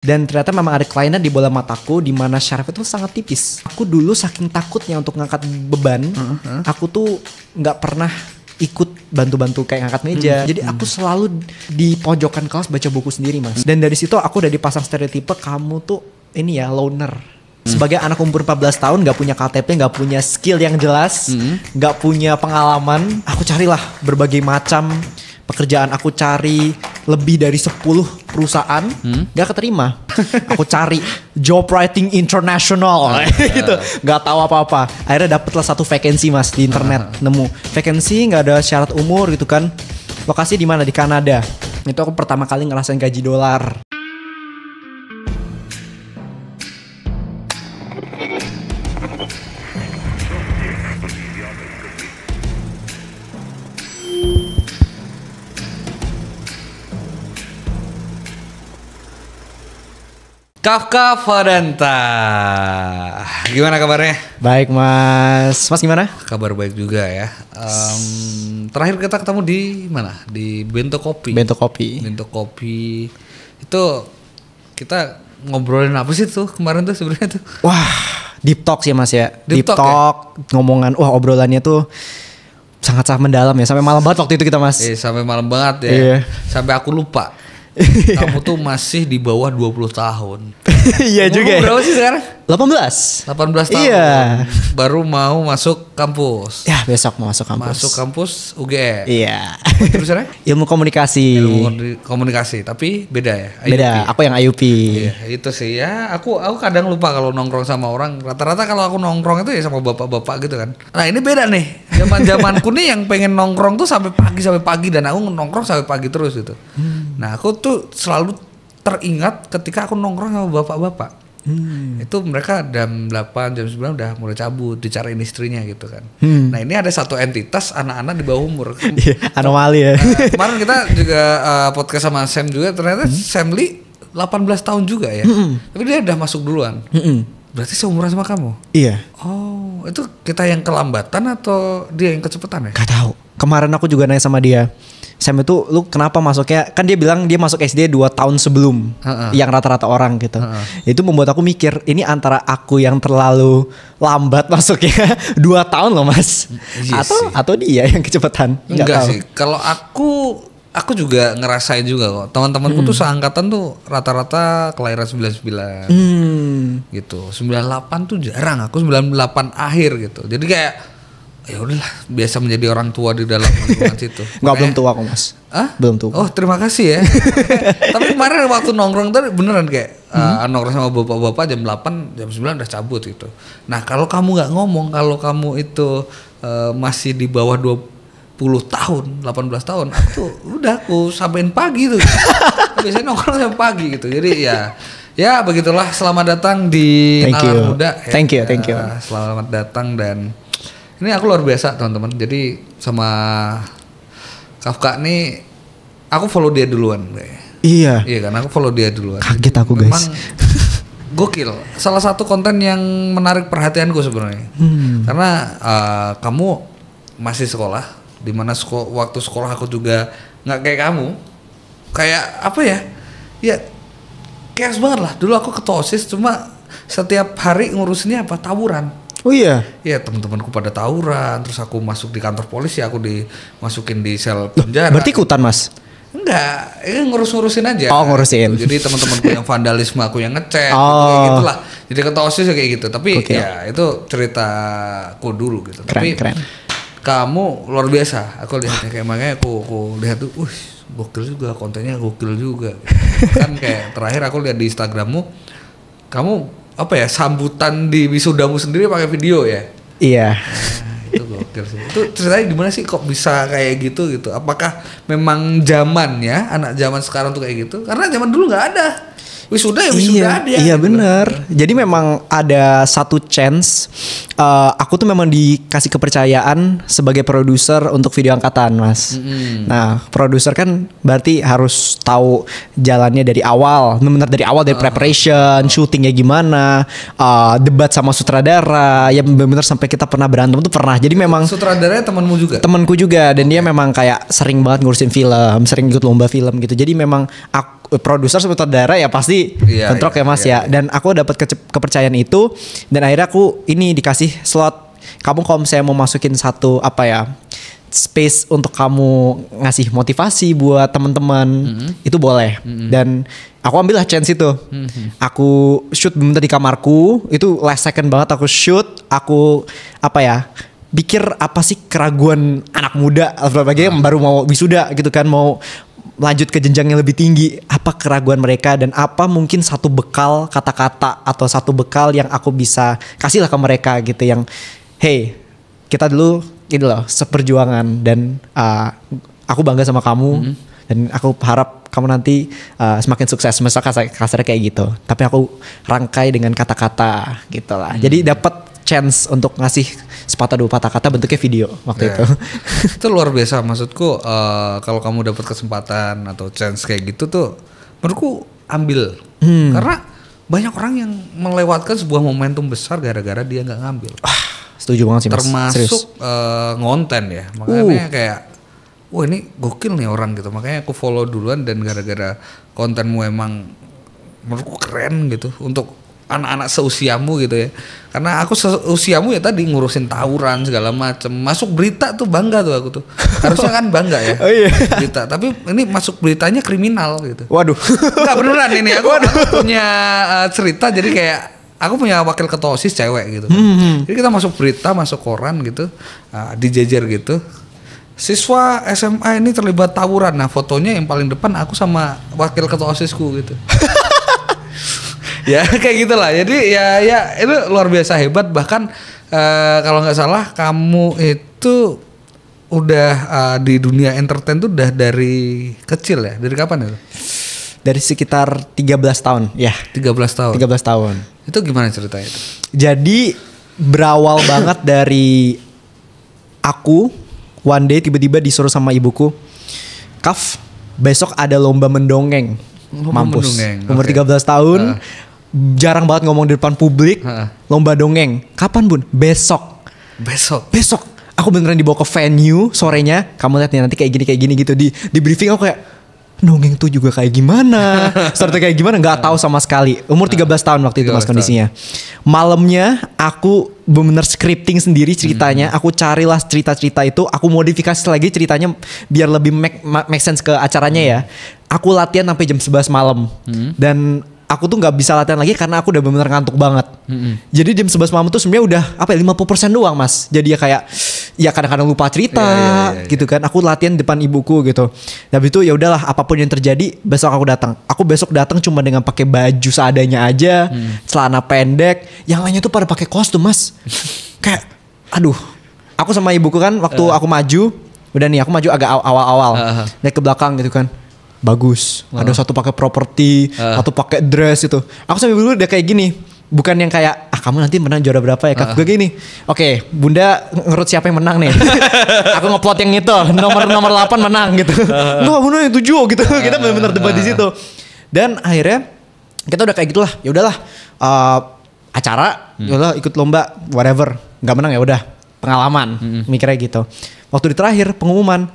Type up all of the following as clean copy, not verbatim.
Dan ternyata memang ada kliennya di bola mataku di mana syaraf itu sangat tipis. Aku dulu saking takutnya untuk ngangkat beban, aku tuh nggak pernah ikut bantu-bantu kayak ngangkat meja. Jadi aku selalu di pojokan kelas baca buku sendiri, Mas. Dan dari situ aku udah dipasang stereotipe kamu tuh ini ya loner. Sebagai anak umur 14 tahun gak punya KTP, gak punya skill yang jelas, gak punya pengalaman, aku carilah berbagai macam pekerjaan. Aku cari lebih dari 10 perusahaan, gak keterima. Aku cari job writing international gitu, gak tahu apa-apa. Akhirnya dapetlah satu vacancy, Mas, di internet. Nemu vacancy gak ada syarat umur gitu kan. Lokasi di mana? Di Kanada. Itu aku pertama kali ngerasain gaji dolar. Kafka Fadanta, gimana kabarnya? Baik, Mas. Mas gimana? Kabar baik juga ya. Terakhir kita ketemu di mana? Di Bento Kopi. Bento Kopi. Bento Kopi. Itu kita ngobrolin apa sih tuh kemarin tuh sebenarnya tuh? Wah, deep talk sih, Mas ya. Deep talk ya? Ngomongan, wah obrolannya tuh sangat-sangat mendalam ya. Sampai malam banget waktu itu kita, Mas. Sampai malam banget ya. Iya. Sampai aku lupa. Kamu tuh masih di bawah 20 tahun. Iya juga ya. Berapa sih sekarang? 18 tahun. Iya. Baru mau masuk kampus. Ya, besok mau masuk kampus. Masuk kampus UGM. Iya. Terusannya? Ilmu komunikasi. Ilmu komunikasi, tapi beda ya? IUP. Beda, aku yang IUP. Iya, itu sih ya. Aku kadang lupa kalau nongkrong sama orang. Rata-rata kalau aku nongkrong itu ya sama bapak-bapak gitu kan. Nah, ini beda nih. Zaman-zamanku nih yang pengen nongkrong tuh sampai pagi dan aku nongkrong sampai pagi terus gitu. Nah, aku tuh selalu teringat ketika aku nongkrong sama bapak-bapak. Itu mereka jam 8, jam 9 udah mulai cabut, dicariin istrinya gitu kan. Nah, ini ada satu entitas anak-anak di bawah umur. Anomali ya. Kemarin kita juga podcast sama Sam juga, ternyata Sam Lee 18 tahun juga ya. Tapi dia udah masuk duluan. Berarti seumuran sama kamu? Iya. Oh, itu kita yang kelambatan atau dia yang kecepatan ya? Gak tahu. Kemarin aku juga nanya sama dia, Sam itu lu kenapa masuknya? Kan dia bilang dia masuk SD 2 tahun sebelum yang rata-rata orang gitu. Itu membuat aku mikir, ini antara aku yang terlalu lambat masuknya 2 tahun loh, Mas. Iya atau dia yang kecepatan? Enggak sih. Kalau aku juga ngerasain juga kok. Teman-temanku tuh seangkatan tuh rata-rata kelahiran 99. Gitu. 98 tuh jarang, aku 98 akhir gitu. Jadi kayak ya udahlah, biasa menjadi orang tua di dalam lingkungan situ. Enggak, belum tua kok, Mas. Belum tua. Oh, terima kasih ya. Tapi kemarin waktu nongkrong tuh beneran kayak nongkrong sama bapak-bapak jam 8, jam 9 udah cabut gitu. Nah, kalau kamu nggak ngomong kalau kamu itu masih di bawah 20 tahun, 18 tahun, aku sampein pagi tuh. Biasanya nongkrong sampai pagi gitu. Jadi ya begitulah. Selamat datang di Nalar Muda. Thank you. Selamat datang dan ini aku luar biasa teman-teman. Jadi sama Kafka nih aku follow dia duluan. Iya kan, aku follow dia duluan. Kaget aku, memang guys. Gokil. Salah satu konten yang menarik perhatianku sebenarnya. Karena kamu masih sekolah, dimana waktu sekolah aku juga nggak kayak kamu. Kayak apa ya? Ya chaos banget lah. Dulu aku ketua OSIS, cuma setiap hari ngurusinnya apa? Tawuran. Oh iya? Iya, teman-temanku pada tawuran, terus aku masuk di kantor polisi, aku dimasukin di sel penjara. Berarti ikutan, Mas? Enggak, ngurus-ngurusin aja. Oh, ngurusin. Gitu. Jadi teman-temanku yang vandalisme aku yang ngecek, gitu, kayak gitulah. Jadi ketua OSIS kayak gitu. Tapi ya itu ceritaku dulu gitu. Keren. Kamu luar biasa. Aku lihatnya kayak makanya aku lihat tuh, gokil juga, kontennya gokil juga. Kan kayak terakhir aku lihat di Instagrammu, kamu apa ya, sambutan di wisudamu sendiri pakai video ya? Iya. Nah, itu gokil sih. Itu ceritanya gimana sih kok bisa kayak gitu? Apakah memang zaman ya, anak zaman sekarang tuh kayak gitu? Karena zaman dulu nggak ada. Wisuda ya wisuda ada. Iya benar. Jadi memang ada satu chance. Aku tuh memang dikasih kepercayaan sebagai produser untuk video angkatan, Mas. Nah, produser kan berarti harus tahu jalannya dari awal, benar dari awal, dari preparation, syutingnya gimana, debat sama sutradara, ya benar sampai kita pernah berantem tuh pernah. Jadi memang sutradaranya temanmu juga. Temanku juga, dan dia memang kayak sering banget ngurusin film, sering ikut lomba film gitu. Jadi memang produser sutradara ya pasti bentrok ya Mas ya. Dan aku dapat kepercayaan itu dan akhirnya aku ini dikasih slot. Kamu kalau misalnya mau masukin satu space untuk kamu ngasih motivasi buat teman-teman itu boleh. Dan aku ambil lah chance itu. Aku shoot bener di kamarku, itu last second banget aku shoot. Aku pikir apa sih keraguan anak muda apalagi yang baru mau wisuda gitu kan, mau lanjut ke jenjang yang lebih tinggi, apa keraguan mereka dan apa mungkin satu bekal kata-kata atau satu bekal yang aku bisa kasih lah ke mereka gitu, yang hey, kita dulu gitu loh seperjuangan dan aku bangga sama kamu dan aku harap kamu nanti semakin sukses, misalnya kasar kayak gitu. Tapi aku rangkai dengan kata-kata gitu lah. Jadi dapat chance untuk ngasih sepatah dua patah kata bentuknya video waktu itu. Itu luar biasa, maksudku kalau kamu dapat kesempatan atau chance kayak gitu tuh menurutku ambil. Karena banyak orang yang melewatkan sebuah momentum besar gara-gara dia nggak ngambil. Setuju banget sih Mas. Termasuk ngonten ya. Makanya kayak wah ini gokil nih orang gitu. Makanya aku follow duluan dan gara-gara kontenmu emang menurutku keren gitu untuk anak-anak seusiamu gitu ya. Karena aku seusiamu ya tadi ngurusin tawuran segala macem. Masuk berita tuh bangga tuh aku tuh. Harusnya kan bangga ya. Oh iya. Berita. Tapi ini masuk beritanya kriminal gitu. Waduh. Enggak beneran ini. Aku punya cerita jadi kayak aku punya wakil ketua OSIS cewek gitu kan. Jadi kita masuk berita, masuk koran gitu, dijejer gitu. Siswa SMA ini terlibat tawuran. Nah fotonya yang paling depan aku sama wakil ketua OSISku gitu. Ya kayak gitulah. Jadi ya itu luar biasa hebat. Bahkan kalau nggak salah kamu itu udah di dunia entertain tuh udah dari kecil ya. Dari kapan itu? Dari sekitar 13 tahun ya. 13 tahun. 13 tahun. Itu gimana ceritanya itu? Jadi berawal banget dari aku one day tiba-tiba disuruh sama ibuku, Kaf, besok ada lomba mendongeng. Mampus. Umur 13 tahun, jarang banget ngomong di depan publik. Lomba dongeng. Kapan Bun? Besok. Aku beneran dibawa ke venue sorenya. Kamu lihat nih nanti kayak gini gitu. Di briefing aku kayak dongeng tuh juga kayak gimana, startnya kayak gimana, nggak tahu sama sekali. Umur 13 tahun waktu itu Mas kondisinya. Malamnya aku bener scripting sendiri ceritanya. Aku carilah cerita-cerita itu, aku modifikasi lagi ceritanya biar lebih make sense ke acaranya ya. Aku latihan sampai jam 11 malam dan aku tuh nggak bisa latihan lagi karena aku udah bener ngantuk banget. Jadi jam 11 malam tuh sebenarnya udah 50% doang Mas. Jadi ya kayak ya kadang-kadang lupa cerita gitu kan. Aku latihan depan ibuku gitu. Habis itu ya udahlah, apapun yang terjadi besok aku datang. Aku besok datang cuma dengan pakai baju seadanya aja, celana pendek. Yang lainnya tuh pada pakai kostum Mas. Kayak aduh. Aku sama ibuku kan waktu aku maju, udah nih aku maju agak awal-awal. Naik ke belakang gitu kan. Bagus. Ada satu pakai properti, satu pakai dress itu. Aku sampai dulu udah kayak gini. Bukan yang kayak kamu nanti menang juara berapa ya Kak? Gue gini. Oke, Bunda ngerut siapa yang menang nih. Aku ngeplot yang itu. Nomor 8 menang gitu. Enggak, Bunda yang 7 gitu. Kita benar-benar debat di situ. Dan akhirnya kita udah kayak gitulah. Ya udahlah. Acara, ya udah ikut lomba whatever. Enggak menang ya udah. Pengalaman. Mikirnya gitu. Waktu di terakhir pengumuman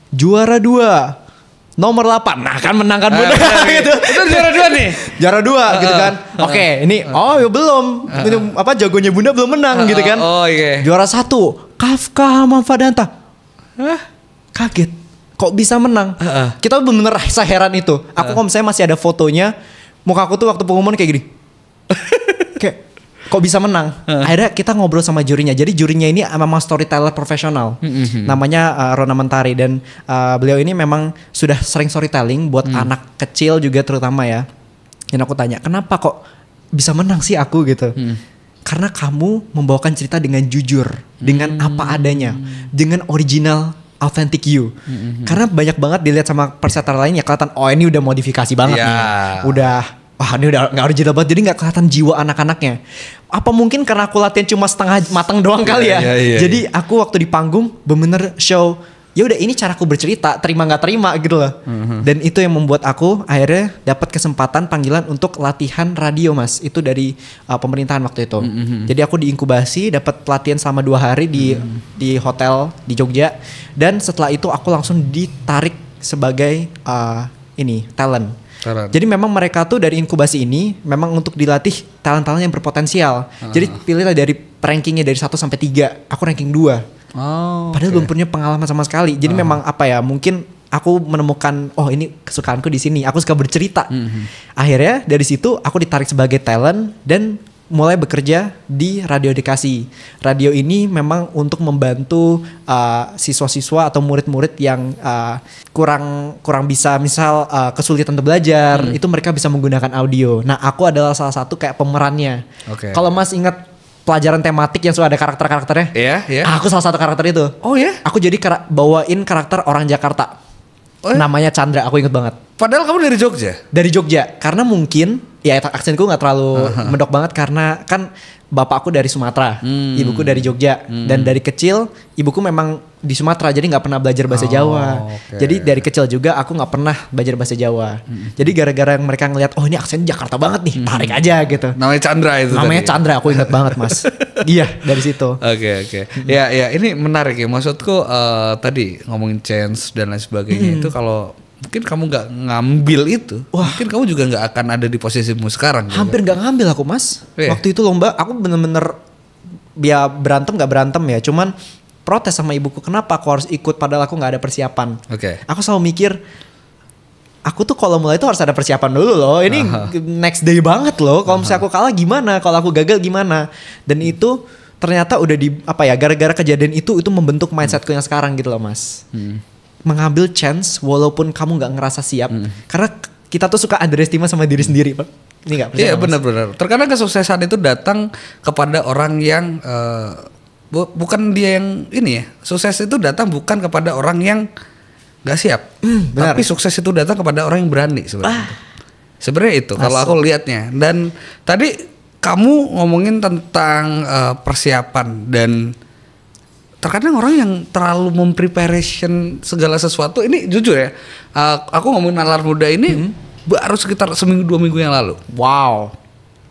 juara 2 nomor 8. Nah kan menang kan Bunda gitu. Itu juara 2 nih. Juara 2 gitu kan. Oke, ini ya belum. Ini jagonya Bunda belum menang gitu kan. Juara 1 Kafka Manfadanta. Kaget. Kok bisa menang? Kita bener-bener seheran itu. Aku kalau misalnya masih ada fotonya, muka aku tuh waktu pengumuman kayak gini. Kayak kok bisa menang? Akhirnya kita ngobrol sama jurinya. Jadi jurinya ini memang storyteller profesional. Namanya Rona Mentari. Dan beliau ini memang sudah sering storytelling buat anak kecil juga terutama ya. Dan aku tanya, kenapa kok bisa menang sih aku gitu? Karena kamu membawakan cerita dengan jujur. Dengan apa adanya. Dengan original authentic you. Karena banyak banget dilihat sama peserta lain ya kelihatan, oh ini udah modifikasi banget nih. Wah ini udah gak original banget, jadi gak kelihatan jiwa anak-anaknya. Apa mungkin karena aku latihan cuma setengah matang doang kali ya. Jadi aku waktu di panggung bener-bener show, ya udah ini caraku bercerita, terima gak terima gitu loh. Dan itu yang membuat aku akhirnya dapat kesempatan panggilan untuk latihan radio Mas. Itu dari pemerintahan waktu itu. Jadi aku diinkubasi, dapat pelatihan selama 2 hari di hotel di Jogja. Dan setelah itu aku langsung ditarik sebagai talent. Jadi memang mereka tuh dari inkubasi ini memang untuk dilatih talent-talent yang berpotensial. Jadi pilihlah dari rankingnya dari 1 sampai 3. Aku ranking 2. Padahal belum punya pengalaman sama sekali. Jadi memang apa ya, mungkin aku menemukan ini kesukaanku di sini. Aku suka bercerita. Akhirnya dari situ aku ditarik sebagai talent dan mulai bekerja di radio edukasi. Radio ini memang untuk membantu siswa-siswa atau murid-murid yang kurang bisa, misal kesulitan untuk belajar, itu mereka bisa menggunakan audio. Nah, aku adalah salah satu kayak pemerannya. Kalau Mas ingat pelajaran tematik yang sudah ada karakter-karakternya? Iya. Aku salah satu karakter itu. Oh ya? Aku jadi bawain karakter orang Jakarta. Namanya Chandra, aku inget banget. Padahal kamu dari Jogja? Dari Jogja, karena mungkin ya aksenku gak terlalu mendok banget karena kan bapakku dari Sumatera, ibuku dari Jogja, dan dari kecil ibuku memang di Sumatera, jadi gak pernah belajar bahasa Jawa. Jadi dari kecil juga aku gak pernah belajar bahasa Jawa. Jadi gara-gara mereka ngeliat, ini aksen Jakarta banget nih, tarik aja gitu. Namanya Chandra itu. Namanya tadi. Chandra, aku ingat banget Mas. Iya, dari situ. Oke. Ya ini menarik ya, maksudku tadi ngomongin chance dan lain sebagainya itu kalau mungkin kamu nggak ngambil itu, mungkin kamu juga nggak akan ada di posisimu sekarang. Hampir nggak ngambil aku Mas. Waktu itu lomba, aku bener-bener ya berantem ya, cuman protes sama ibuku, kenapa aku harus ikut padahal aku nggak ada persiapan. Aku selalu mikir, aku tuh kalau mulai itu harus ada persiapan dulu loh. Ini next day banget loh. Kalau misalnya aku kalah gimana? Kalau aku gagal gimana? Dan itu ternyata udah gara-gara kejadian itu membentuk mindsetku yang sekarang gitu loh Mas. Mengambil chance walaupun kamu nggak ngerasa siap, karena kita tuh suka underestimate sama diri sendiri, Pak. Ini nggak percaya? Iya benar-benar. Terkadang kesuksesan itu datang kepada orang yang bukan dia yang ini ya. Sukses itu datang bukan kepada orang yang nggak siap, tapi sukses itu datang kepada orang yang berani sebenarnya. Sebenarnya itu kalau aku lihatnya. Dan tadi kamu ngomongin tentang persiapan dan terkadang orang yang terlalu mempreparation segala sesuatu, ini jujur ya, aku ngomongin nalar muda ini baru sekitar seminggu 2 minggu yang lalu. Wow.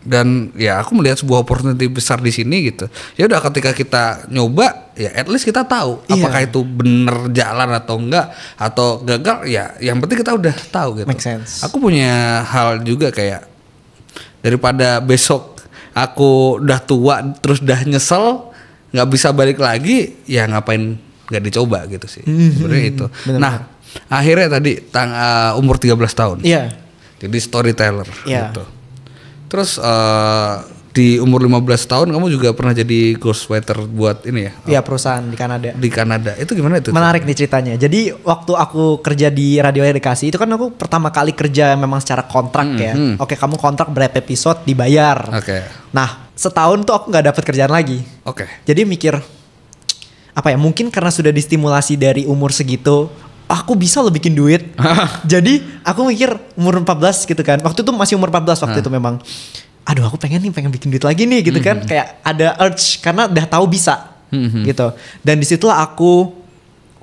Dan ya aku melihat sebuah opportunity besar di sini gitu. Ya udah ketika kita nyoba, ya at least kita tahu apakah itu bener jalan atau enggak, atau gagal, ya yang penting kita udah tahu gitu. Make sense. Aku punya hal juga kayak daripada besok aku udah tua terus udah nyesel nggak bisa balik lagi, ya ngapain nggak dicoba gitu sih. Sebenarnya itu. Bener. Nah, akhirnya tadi umur 13 tahun. Iya. Jadi storyteller Iya. gitu. Terus di umur 15 tahun kamu juga pernah jadi ghostwriter buat ini ya? Iya, perusahaan di Kanada. Di Kanada. Itu gimana itu? Menarik nih ceritanya. Jadi waktu aku kerja di radio edukasi itu kan aku pertama kali kerja memang secara kontrak ya. Oke, kamu kontrak berapa episode dibayar. Nah, setahun tuh aku nggak dapat kerjaan lagi. Jadi mikir apa ya? Mungkin karena sudah distimulasi dari umur segitu, aku bisa lo bikin duit. Jadi aku mikir umur 14 gitu kan. Waktu itu masih umur 14 waktu itu memang. Aduh, aku pengen bikin duit lagi nih gitu kan. Kayak ada urge karena udah tahu bisa gitu. Dan disitulah aku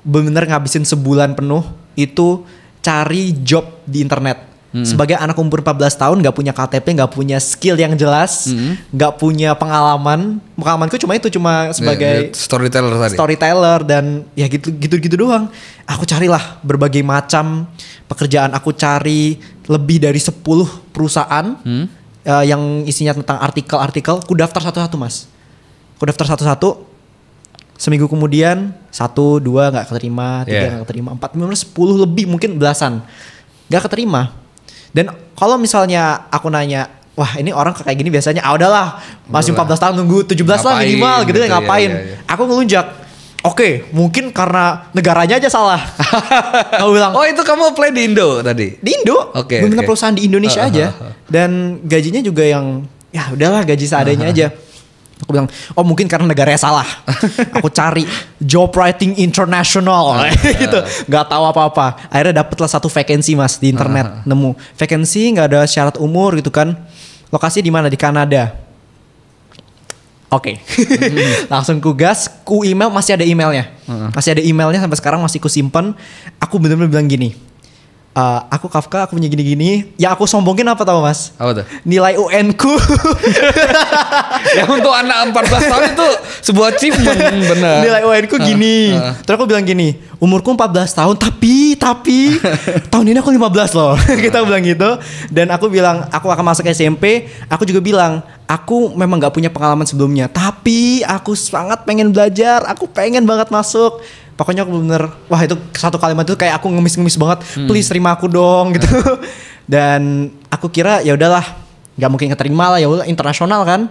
bener-bener ngabisin sebulan penuh itu cari job di internet. Sebagai anak umur 14 tahun gak punya KTP, gak punya skill yang jelas, gak punya pengalamanku cuma sebagai storyteller dan ya gitu doang. Aku carilah berbagai macam pekerjaan, aku cari lebih dari 10 perusahaan yang isinya tentang artikel-artikel. Aku daftar satu-satu Mas, seminggu kemudian 1, 2 gak keterima, 3 gak keterima, 4, 10 lebih, mungkin belasan gak keterima. Dan kalau misalnya aku nanya, wah ini orang kayak gini biasanya, udahlah masih 14 tahun nunggu 17 lah minimal gitu ya, ngapain. Aku ngelunjak, oke, mungkin karena negaranya aja salah. Aku bilang, oh itu kamu apply di Indo tadi? Di Indo, bener perusahaan di Indonesia aja. Dan gajinya juga yang, ya udahlah gaji seadanya aja. Aku bilang, oh mungkin karena negaranya salah. Aku cari job writing international gitu, nggak tahu apa-apa. Akhirnya dapatlah satu vacancy Mas di internet, nemu vacancy nggak ada syarat umur gitu kan. Lokasi di mana? Di Kanada. Oke. Langsung ku gas, ku email, masih ada emailnya. Masih ada emailnya sampai sekarang, masih ku simpen. Aku benar-benar bilang gini, Aku Kafka, aku punya gini-gini. Yang aku sombongin apa tau mas? Apa tuh? Nilai UN ku. Yang untuk anak 14 tahun itu sebuah achievement, benar. Nilai UN ku gini. Terus aku bilang gini, umurku 14 tahun tapi tahun ini aku 15 loh. Kita bilang gitu. Dan aku bilang aku akan masuk SMP. Aku juga bilang aku memang gak punya pengalaman sebelumnya, tapi aku sangat pengen belajar. Aku pengen banget masuk. Pokoknya aku bener, wah itu satu kalimat itu kayak aku ngemis-ngemis banget. Please terima aku dong gitu. Dan aku kira ya udahlah, nggak mungkin keterima lah, ya udah internasional kan.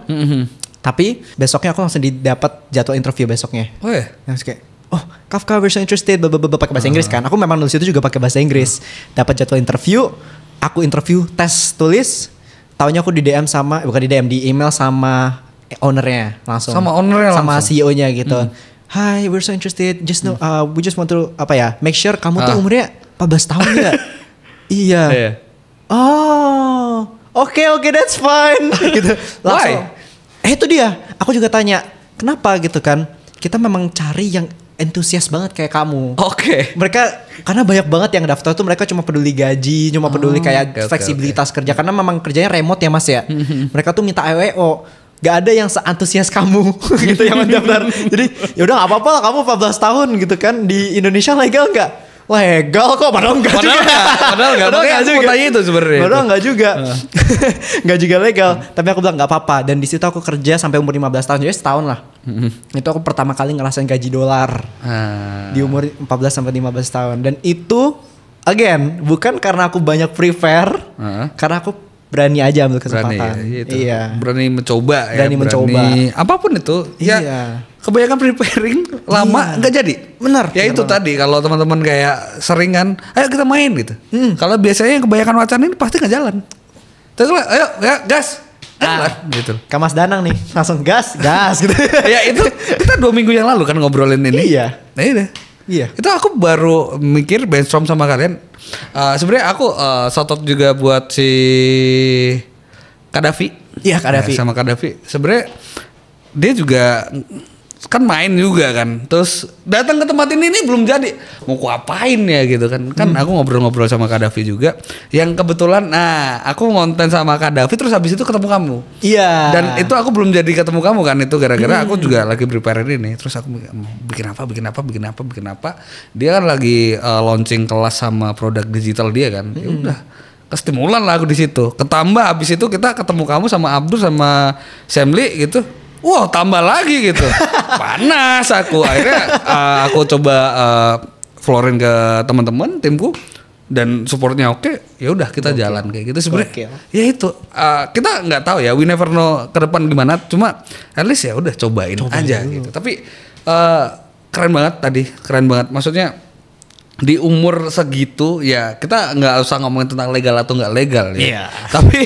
Tapi besoknya aku langsung didapat jadwal interview besoknya. Oh ya? Yang kayak, oh Kafka we're so interested, pakai bahasa Inggris kan. Aku memang nulis itu juga pakai bahasa Inggris. Dapat jadwal interview, aku interview tes tulis. Taunya aku di DM sama, bukan di DM, di email sama ownernya langsung. Sama ownernya langsung. Sama CEO-nya gitu. Hi, we're so interested. Just know, we just want to make sure kamu tuh umurnya 14 tahun ya. Iya. Oh, oke, that's fine. Gitu. Langsung. Itu dia. Aku juga tanya, kenapa gitu kan? Kita memang cari yang entusias banget kayak kamu. Oke. Mereka karena banyak banget yang daftar tuh mereka cuma peduli gaji, cuma peduli kayak fleksibilitas kerja karena memang kerjanya remote ya Mas ya. Mereka tuh minta AWO. Gak ada yang seantusias kamu gitu yang mendaftar. Jadi yaudah gak apa-apa lah kamu 14 tahun gitu kan. Di Indonesia legal gak? Legal kok, padahal enggak juga. Padahal enggak. Makanya aku mau tanya itu sebenarnya. Padahal enggak juga. Enggak juga legal. Tapi aku bilang gak apa-apa. Dan di situ aku kerja sampai umur 15 tahun. Jadi setahun lah. Itu aku pertama kali ngerasain gaji dolar. Di umur 14 sampai 15 tahun. Dan itu again bukan karena aku banyak prepare. Karena aku berani aja ambil kesempatan. Berani mencoba ya. Berani mencoba. Apapun itu. Ya, kebanyakan preparing lama nggak jadi. Benar. Ya itu tadi kalau teman-teman kayak seringan, ayo kita main gitu. Kalau biasanya yang kebanyakan wacana ini pasti nggak jalan. Terus ayo ya gas. Gitu. Kamas Danang nih langsung gas gitu. Ya itu kita 2 minggu yang lalu kan ngobrolin ini. Iya. Nah ini. Iya. Itu aku baru mikir brainstorm sama kalian. Sebenarnya aku shout juga buat si Kadafi. Iya Kadafi. Sama Kadafi. Sebenarnya dia juga kan main juga kan. Terus datang ke tempat ini belum jadi. Mau ku apain ya gitu kan. Kan aku ngobrol-ngobrol sama Kadafi juga. Yang kebetulan aku ngonten sama Kadafi terus habis itu ketemu kamu. Iya. Dan itu aku belum jadi ketemu kamu kan. Itu gara-gara aku juga lagi prepare ini. Terus aku bikin apa. Dia kan lagi launching kelas sama produk digital dia kan. Ya udah. Kestimulan lah aku di situ. Ketambah habis itu kita ketemu kamu sama Abdur sama Semli gitu. Wow, tambah lagi gitu. Panas aku. Akhirnya aku coba floorin ke teman-teman timku dan supportnya oke. Ya udah kita jalan kayak gitu sebenarnya. Ya itu kita nggak tahu ya. We never know ke depan gimana. Cuma at least ya udah cobain aja gitu. Tapi keren banget tadi. Keren banget. Maksudnya di umur segitu ya kita nggak usah ngomongin tentang legal atau nggak legal ya. Tapi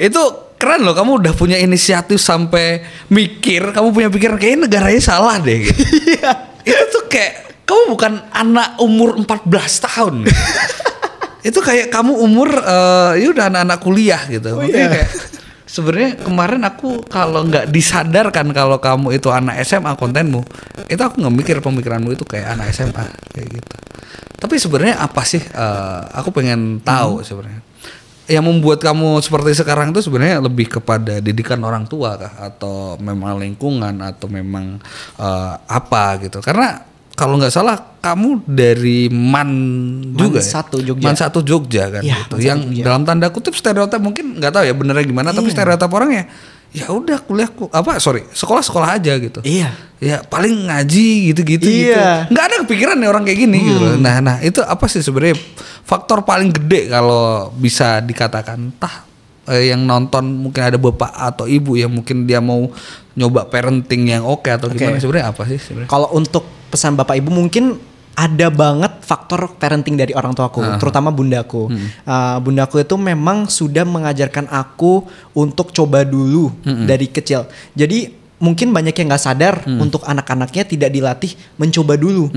itu keren loh, kamu udah punya inisiatif sampai mikir, kamu punya pikiran kayaknya negaranya salah deh gitu. Itu tuh kayak kamu bukan anak umur 14 tahun. Itu kayak kamu umur ya udah anak-anak kuliah gitu. Kayak sebenarnya kemarin aku kalau nggak disadarkan kalau kamu itu anak SMA kontenmu, itu aku nggak mikir pemikiranmu itu kayak anak SMA kayak gitu. Tapi sebenarnya apa sih? Aku pengen tahu sebenarnya. Yang membuat kamu seperti sekarang itu sebenarnya lebih kepada didikan orang tua kah? Atau memang lingkungan atau memang apa gitu? Karena kalau nggak salah kamu dari Man juga Jogja. Man 1 Jogja kan ya, gitu. Yang Jogja. Dalam tanda kutip stereotip mungkin nggak tahu ya benernya gimana, tapi stereotip orangnya ya udah sekolah aja gitu. Iya. Ya paling ngaji gitu-gitu gitu. Nggak ada kepikiran nih orang kayak gini gitu. Nah itu apa sih sebenarnya faktor paling gede kalau bisa dikatakan yang nonton mungkin ada bapak atau ibu yang mungkin dia mau nyoba parenting yang oke atau gimana, sebenarnya apa sih sebenarnya? Kalau untuk pesan bapak ibu mungkin ada banget faktor parenting dari orang tuaku, terutama bundaku. Bundaku itu memang sudah mengajarkan aku untuk coba dulu dari kecil. Jadi mungkin banyak yang nggak sadar untuk anak-anaknya tidak dilatih mencoba dulu.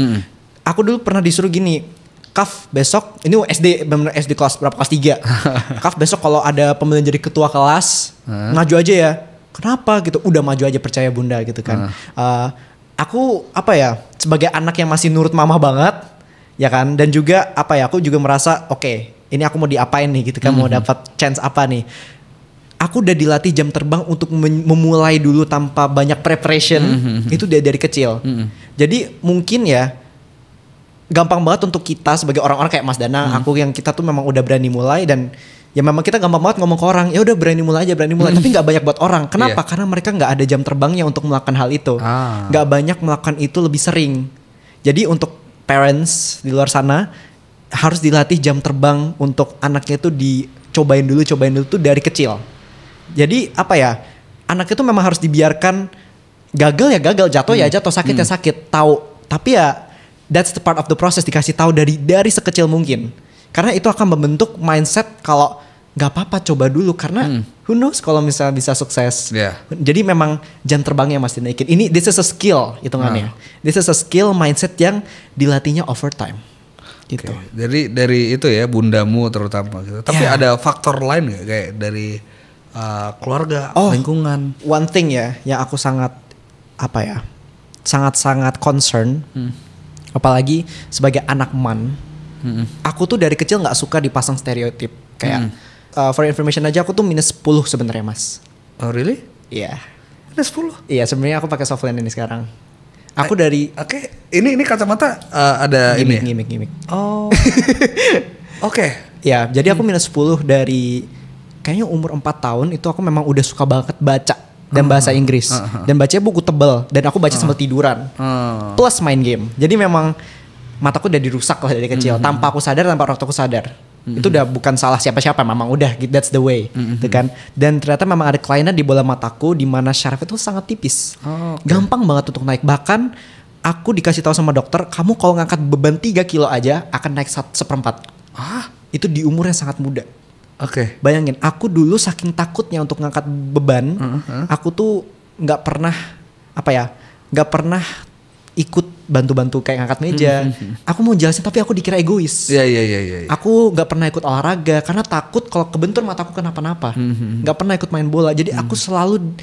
Aku dulu pernah disuruh gini, Kaf besok, ini SD kelas berapa, kelas 3. Kaf besok kalau ada pemilihan jadi ketua kelas, maju aja ya. Kenapa gitu? Udah maju aja, percaya bunda gitu kan. Aku sebagai anak yang masih nurut mama banget, ya kan, dan juga aku juga merasa oke, ini aku mau diapain nih gitu kan, mau dapat chance apa nih. Aku udah dilatih jam terbang untuk memulai dulu tanpa banyak preparation. Itu dari kecil. Jadi mungkin ya gampang banget untuk kita sebagai orang-orang kayak Mas Danang, aku yang kita tuh memang udah berani mulai, dan ya memang kita gampang banget ngomong ke orang, ya udah berani mulai aja, tapi nggak banyak buat orang. Kenapa? Karena mereka nggak ada jam terbangnya untuk melakukan hal itu. Nggak banyak melakukan itu lebih sering. Jadi untuk parents di luar sana harus dilatih jam terbang untuk anaknya tuh dicobain dulu tuh dari kecil. Jadi apa ya? Anaknya tuh memang harus dibiarkan gagal ya gagal, jatuh ya jatuh, sakit ya sakit, tahu. Tapi ya that's the part of the process, dikasih tahu dari sekecil mungkin. Karena itu akan membentuk mindset kalau nggak apa-apa coba dulu, karena who knows kalau misalnya bisa sukses. Jadi memang jam terbangnya masih naikin. This is a skill hitungannya. This is a skill mindset yang dilatihnya over time. Gitu. Jadi dari itu ya bundamu terutama gitu. Tapi ada faktor lain nggak kayak dari keluarga, lingkungan? One thing ya yang aku sangat sangat concern. Apalagi sebagai anak man. Aku tuh dari kecil nggak suka dipasang stereotip kayak for information aja, aku tuh minus 10 sebenarnya, Mas. Oh really? Iya. Minus 10? Iya, sebenarnya aku pakai softland ini sekarang. Aku dari ini kacamata ada gimmick. Oh. Oke. Ya, jadi aku minus 10 dari kayaknya umur 4 tahun itu aku memang udah suka banget baca dan bahasa Inggris. Dan bacanya buku tebel, dan aku baca sambil tiduran. Plus main game. Jadi memang mataku udah dirusak lah dari kecil, tanpa aku sadar, tanpa orang tuaku sadar. Itu udah bukan salah siapa-siapa, memang udah that's the way, gitu kan. Dan ternyata memang ada kelainan di bola mataku di mana syaraf itu sangat tipis. Gampang banget untuk naik. Bahkan aku dikasih tahu sama dokter, kamu kalau ngangkat beban 3 kilo aja akan naik 1/4. Itu di umur yang sangat muda. Bayangin, aku dulu saking takutnya untuk ngangkat beban, aku tuh nggak pernah ikut bantu-bantu kayak ngangkat meja. Aku mau jelasin tapi aku dikira egois. Iya. Aku nggak pernah ikut olahraga karena takut kalau kebentur mataku kenapa-napa. Nggak pernah ikut main bola. Jadi aku selalu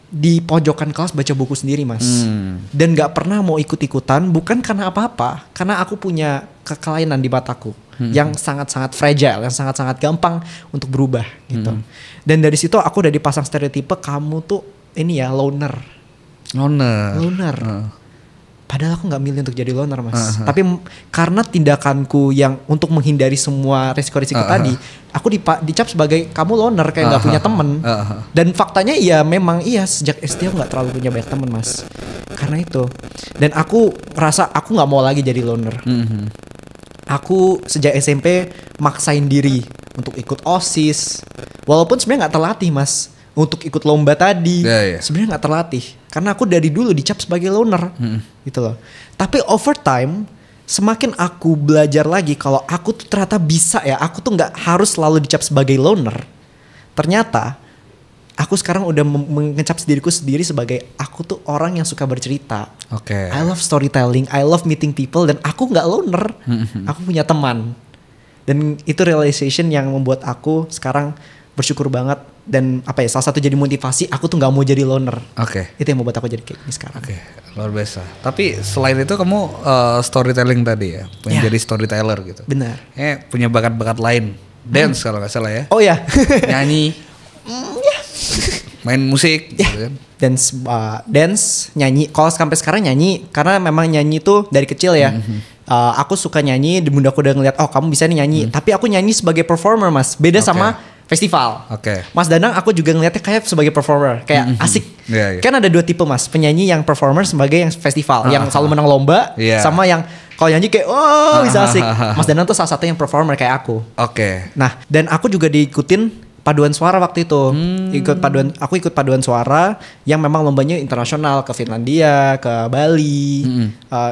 di pojokan kelas baca buku sendiri, Mas. Dan nggak pernah mau ikut-ikutan, bukan karena apa-apa, karena aku punya kekelainan di mataku yang sangat-sangat fragile, yang sangat-sangat gampang untuk berubah gitu. Dan dari situ aku udah dipasang stereotipe, kamu tuh ini ya loner. Padahal aku gak milih untuk jadi loner, Mas. Tapi karena tindakanku yang untuk menghindari semua resiko-resiko tadi, aku dicap sebagai kamu loner, kayak gak punya temen. Dan faktanya ya memang iya, sejak SD aku gak terlalu punya banyak temen, Mas. Karena itu. Dan aku merasa aku gak mau lagi jadi loner. Aku sejak SMP maksain diri untuk ikut OSIS. Walaupun sebenarnya gak terlatih, Mas. Untuk ikut lomba tadi sebenarnya nggak terlatih karena aku dari dulu dicap sebagai loner gitu loh. Tapi over time semakin aku belajar lagi kalau aku tuh ternyata bisa ya, aku tuh nggak harus selalu dicap sebagai loner. Ternyata aku sekarang udah mengecap diriku sendiri sebagai aku tuh orang yang suka bercerita. I love storytelling, I love meeting people, dan aku nggak loner. Aku punya teman, dan itu realization yang membuat aku sekarang bersyukur banget. Dan salah satu jadi motivasi aku tuh nggak mau jadi loner. Itu yang membuat aku jadi kayak gini sekarang. Luar biasa. Tapi selain itu kamu storytelling tadi ya, pengen jadi storyteller gitu. Benar. Punya bakat-bakat lain, dance kalau nggak salah ya. Oh ya. Nyanyi. Main musik. Gitu kan. Dance, nyanyi. Kalau sampai sekarang nyanyi, karena memang nyanyi tuh dari kecil ya. Aku suka nyanyi, di bunda aku udah ngeliat, oh kamu bisa nih nyanyi. Tapi aku nyanyi sebagai performer, Mas. Beda sama festival. Mas Danang aku juga ngeliatnya kayak sebagai performer, kayak asik. Kan ada 2 tipe, Mas, penyanyi yang performer sebagai yang festival, yang selalu menang lomba, sama yang kalau nyanyi kayak bisa asik. Mas Danang tuh salah satu yang performer kayak aku. Nah, dan aku juga diikutin paduan suara waktu itu. Aku ikut paduan suara yang memang lombanya internasional, ke Finlandia, ke Bali,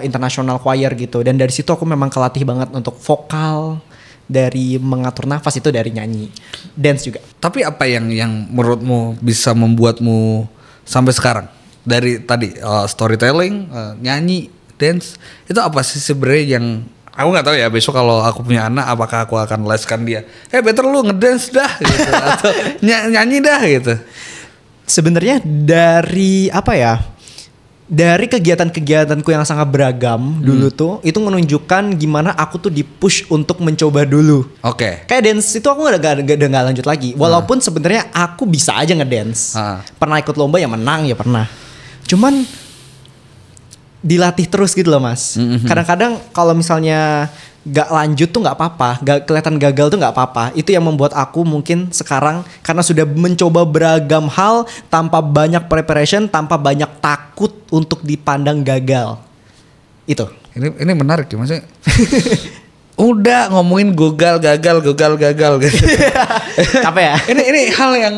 international choir gitu. Dan dari situ aku memang kelatih banget untuk vokal, dari mengatur nafas itu dari nyanyi, dance juga. Tapi apa yang menurutmu bisa membuatmu sampai sekarang? Dari tadi storytelling, nyanyi, dance, itu apa sih sebenarnya yang aku nggak tahu ya, besok kalau aku punya anak apakah aku akan leskan dia? Better lu ngedance dah gitu atau nyanyi dah gitu. Sebenarnya dari dari kegiatan-kegiatanku yang sangat beragam dulu tuh, itu menunjukkan gimana aku tuh di-push untuk mencoba dulu. Oke. Kayak dance itu aku udah gak lanjut lagi. Walaupun sebenarnya aku bisa aja ngedance. Pernah ikut lomba yang menang ya pernah. Cuman dilatih terus gitu loh Mas. Kadang-kadang kalau misalnya gak lanjut tuh gak apa-apa, gak kelihatan gagal tuh gak apa-apa. Itu yang membuat aku mungkin sekarang karena sudah mencoba beragam hal tanpa banyak preparation, tanpa banyak takut untuk dipandang gagal. Itu. Ini menarik ya maksudnya. Udah ngomongin gagal gitu. Apa ya? Ini hal yang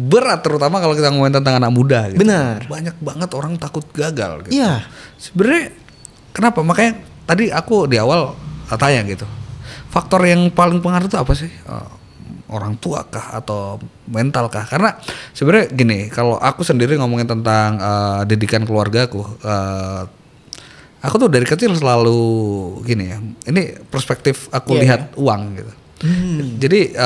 berat terutama kalau kita ngomongin tentang anak muda gitu. Benar. Banyak banget orang takut gagal gitu. Iya. Sebenarnya kenapa? Makanya tadi aku di awal tanya gitu. Faktor yang paling pengaruh itu apa sih? Orang tua kah atau mental kah? Karena sebenarnya gini, kalau aku sendiri ngomongin tentang didikan keluargaku, aku tuh dari kecil selalu gini ya. Ini perspektif aku lihat uang gitu. Jadi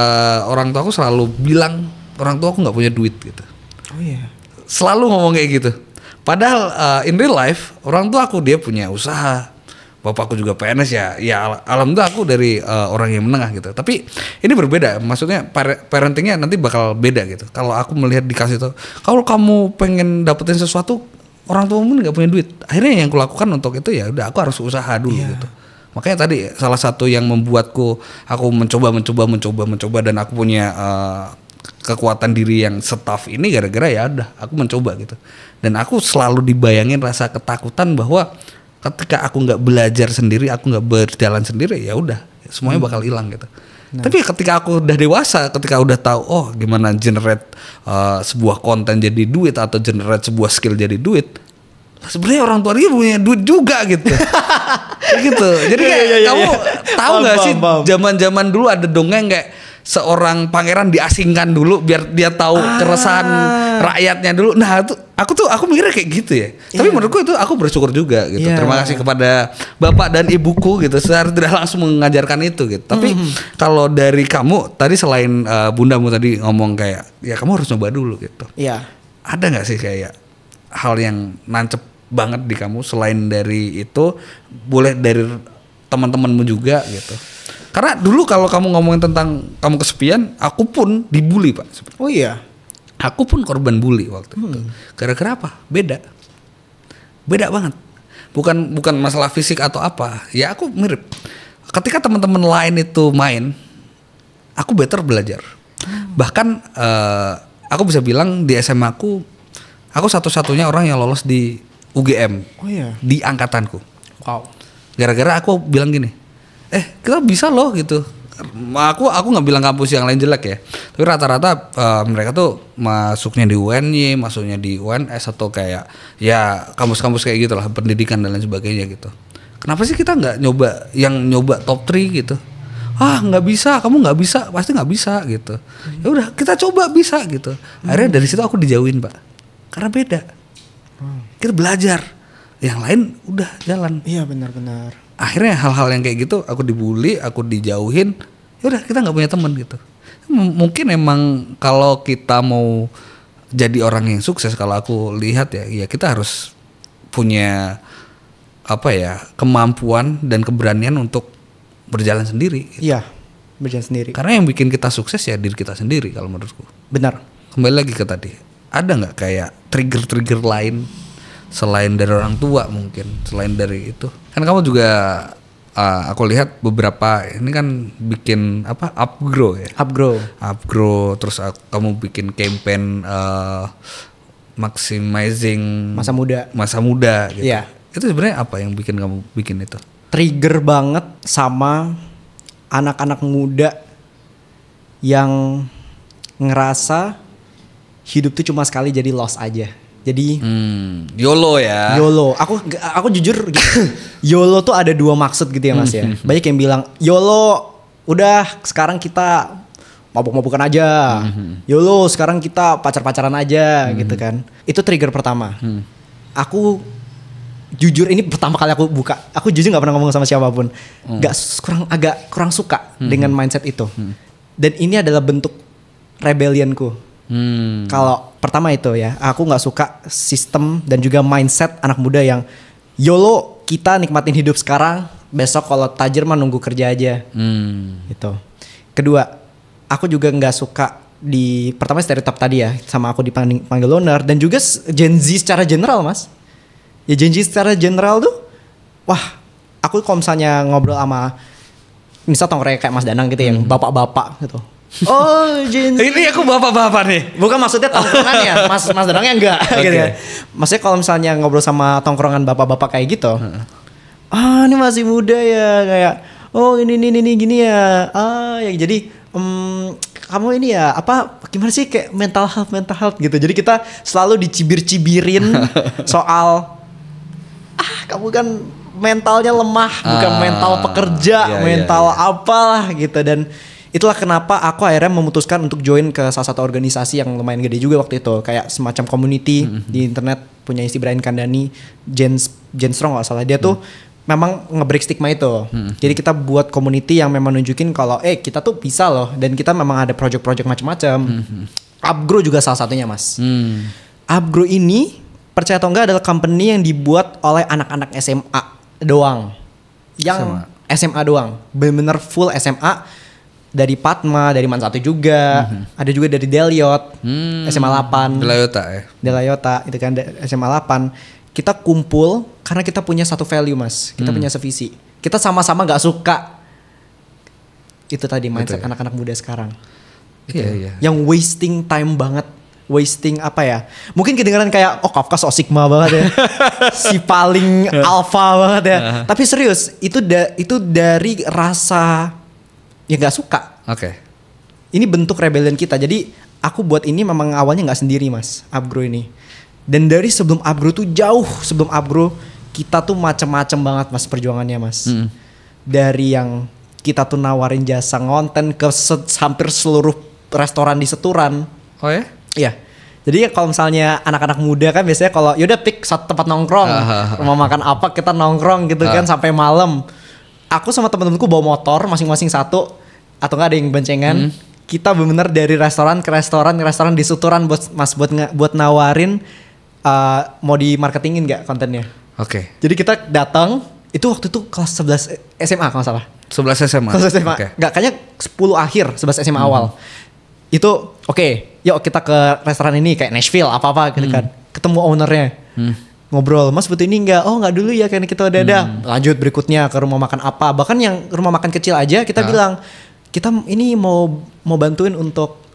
orang tua aku selalu bilang orang tua aku nggak punya duit gitu. Oh iya. Selalu ngomong kayak gitu. Padahal in real life orang tua aku dia punya usaha. Bapakku juga PNS ya alhamdulillah aku dari orang yang menengah gitu. Tapi ini berbeda, maksudnya parentingnya nanti bakal beda gitu. Kalau aku melihat dikasih tuh, kalau kamu pengen dapetin sesuatu, orang tuamu nggak punya duit. Akhirnya yang kulakukan untuk itu ya udah aku harus usaha dulu gitu. Makanya tadi salah satu yang membuatku aku mencoba dan aku punya kekuatan diri yang setaf ini gara-gara ya udah aku mencoba gitu. Dan aku selalu dibayangin rasa ketakutan bahwa ketika aku nggak belajar sendiri, aku nggak berjalan sendiri, ya udah semuanya bakal hilang gitu. Tapi ketika aku udah dewasa, ketika udah tahu gimana generate sebuah konten jadi duit atau generate sebuah skill jadi duit, sebenarnya orang tua dia punya duit juga gitu. Gitu. Jadi kamu tahu nggak sih zaman-zaman dulu ada dongeng kayak seorang pangeran diasingkan dulu biar dia tahu keresahan rakyatnya dulu. Nah, aku mikirnya kayak gitu ya. Tapi menurutku itu aku bersyukur juga gitu. Terima kasih kepada bapak dan ibuku gitu. Secara tidak langsung mengajarkan itu gitu. Tapi kalau dari kamu tadi selain bundamu tadi ngomong kayak ya kamu harus coba dulu gitu. Iya. Ada nggak sih kayak hal yang nancep banget di kamu selain dari itu, boleh dari teman-temanmu juga gitu. Karena dulu kalau kamu ngomongin tentang kamu kesepian, aku pun dibully Pak. Oh iya. Aku pun korban bully waktu itu. Gara-gara apa? Beda banget. Bukan masalah fisik atau apa. Ya aku mirip. Ketika teman-teman lain itu main, aku better belajar. Bahkan aku bisa bilang di SMA aku satu-satunya orang yang lolos di UGM. Oh iya. Di angkatanku. Wow. Gara-gara aku bilang gini. Kita bisa loh gitu. Aku nggak bilang kampus yang lain jelek ya. Tapi rata-rata mereka tuh masuknya di UNY, masuknya di UNS atau kayak ya kampus-kampus kayak gitulah, pendidikan dan lain sebagainya gitu. Kenapa sih kita nggak nyoba top 3 gitu? Nggak bisa, kamu nggak bisa, pasti nggak bisa gitu. Ya udah kita coba bisa gitu. Akhirnya dari situ aku dijauhin Pak. Karena beda. Kita belajar. Yang lain udah jalan. Iya benar-benar. Akhirnya hal-hal yang kayak gitu aku dibully, aku dijauhin, ya udah kita nggak punya teman gitu. Mungkin emang kalau kita mau jadi orang yang sukses, kalau aku lihat ya kita harus punya kemampuan dan keberanian untuk berjalan sendiri. Gitu. Iya, berjalan sendiri. Karena yang bikin kita sukses ya diri kita sendiri kalau menurutku. Benar. Kembali lagi ke tadi, ada nggak kayak trigger lain? Selain dari orang tua mungkin, selain dari itu kan kamu juga aku lihat beberapa ini kan bikin Upgrow ya. Upgrow terus kamu bikin campaign maximizing masa muda gitu. Iya. Itu sebenarnya apa yang bikin kamu bikin itu? Trigger banget sama anak-anak muda yang ngerasa hidup tuh cuma sekali jadi lost aja. Jadi YOLO ya. YOLO. Aku jujur gitu. YOLO tuh ada dua maksud gitu ya Mas ya. Banyak yang bilang YOLO udah sekarang kita mabuk-mabukan aja. YOLO sekarang kita pacar-pacaran aja gitu kan. Itu trigger pertama. Aku jujur ini pertama kali aku buka. Aku jujur gak pernah ngomong sama siapapun. Agak kurang suka dengan mindset itu. Dan ini adalah bentuk rebellionku. Kalau Pertama itu ya, aku nggak suka sistem dan juga mindset anak muda yang YOLO, kita nikmatin hidup sekarang, besok kalau tajir mah nunggu kerja aja. Gitu. Kedua, aku juga nggak suka pertama stereotip tadi ya, sama aku dipanggil loner, dan juga Gen Z secara general mas. Ya Gen Z secara general tuh, wah, aku kalau misalnya ngobrol sama misal tongkrong kayak Mas Danang gitu yang bapak-bapak gitu. Oh, Gen Z. Ini aku bapak-bapak nih. Bukan maksudnya tongkrongan ya, Mas Danangnya enggak gitu ya. Maksudnya kalau misalnya ngobrol sama tongkrongan bapak-bapak kayak gitu. Ini masih muda ya, kayak oh ini gini ya. Ya jadi kamu ini ya apa gimana sih kayak mental health gitu. Jadi kita selalu dicibir-cibirin soal kamu kan mentalnya lemah, bukan mental pekerja, mental apalah gitu. Dan itulah kenapa aku akhirnya memutuskan untuk join ke salah satu organisasi yang lumayan gede juga waktu itu, kayak semacam community di internet, punya si Brian Kandani, Gen Strong nggak salah. Dia tuh memang nge-break stigma itu. Jadi kita buat community yang memang nunjukin kalau kita tuh bisa loh, dan kita memang ada project-project macam-macam. Upgrow juga salah satunya mas. Upgrow ini percaya atau enggak adalah company yang dibuat oleh anak-anak SMA doang. Yang SMA doang, bener-bener full SMA. Dari Padma, dari Man 1 juga, ada juga dari Deliot, SMA 8. Delayota ya. Delayota itu kan SMA 8. Kita kumpul karena kita punya satu value mas, kita punya sevisi. Kita sama-sama nggak suka itu tadi mindset anak-anak muda sekarang. Iya. Yang wasting time banget, wasting apa ya? Mungkin kedengaran kayak Kafka so sigma banget ya, si paling alpha banget ya. Tapi serius itu dari rasa ya nggak suka. Ini bentuk rebellion kita. Jadi aku buat ini memang awalnya nggak sendiri mas, Upgrow ini. Dan dari sebelum Upgrow tuh jauh sebelum Upgrow kita tuh macem-macem banget mas perjuangannya mas. Dari yang kita tuh nawarin jasa ngonten ke hampir seluruh restoran di Seturan. Oh ya? Iya. Jadi kalau misalnya anak-anak muda kan biasanya kalau yaudah pick satu tempat nongkrong, rumah makan apa kita nongkrong gitu kan sampai malam. Aku sama temen-temenku bawa motor masing-masing satu atau nggak ada yang bencengan. Kita benar-benar dari restoran ke restoran di Suturan buat nawarin mau di marketingin nggak kontennya. Jadi kita datang itu waktu itu kelas 11 SMA kalau nggak salah. 11 SMA. Kelas SMA. Nggak kayaknya 10 akhir 11 SMA awal. Itu yuk kita ke restoran ini kayak Nashville apa-apa gitu kan. Ketemu ownernya. Ngobrol, mas butuh ini enggak? Oh enggak dulu ya, karena kita udah ada. Lanjut berikutnya ke rumah makan apa. Bahkan yang rumah makan kecil aja kita bilang, kita ini mau bantuin untuk